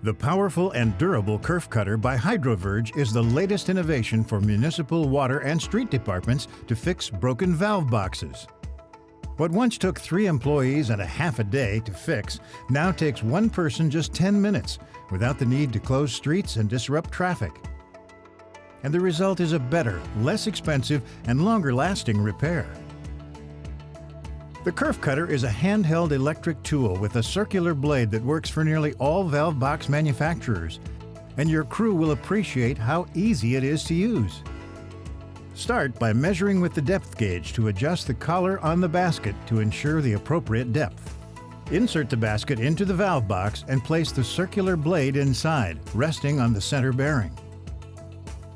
The powerful and durable Kerf cutter by HydroVerge is the latest innovation for municipal water and street departments to fix broken valve boxes. What once took 3 employees and a half a day to fix now takes one person just 10 minutes without the need to close streets and disrupt traffic. And the result is a better, less expensive, and longer-lasting repair. The Kerf cutter is a handheld electric tool with a circular blade that works for nearly all valve box manufacturers, and your crew will appreciate how easy it is to use. Start by measuring with the depth gauge to adjust the collar on the basket to ensure the appropriate depth. Insert the basket into the valve box and place the circular blade inside, resting on the center bearing.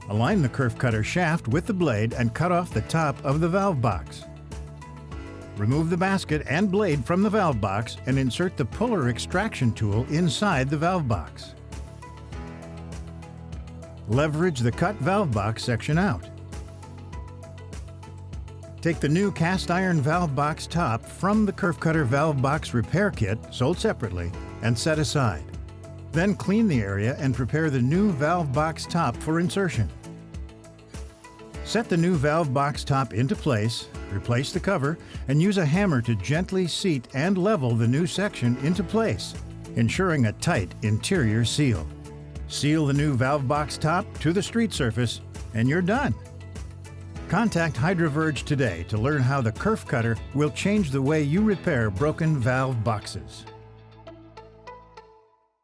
Align the Kerf cutter shaft with the blade and cut off the top of the valve box. Remove the basket and blade from the valve box and insert the puller extraction tool inside the valve box. Leverage the cut valve box section out. Take the new cast iron valve box top from the Kerf cutter valve box repair kit, sold separately, and set aside. Then clean the area and prepare the new valve box top for insertion. Set the new valve box top into place, replace the cover, and use a hammer to gently seat and level the new section into place, ensuring a tight interior seal. Seal the new valve box top to the street surface, and you're done. Contact HydroVerge today to learn how the Kerf cutter will change the way you repair broken valve boxes.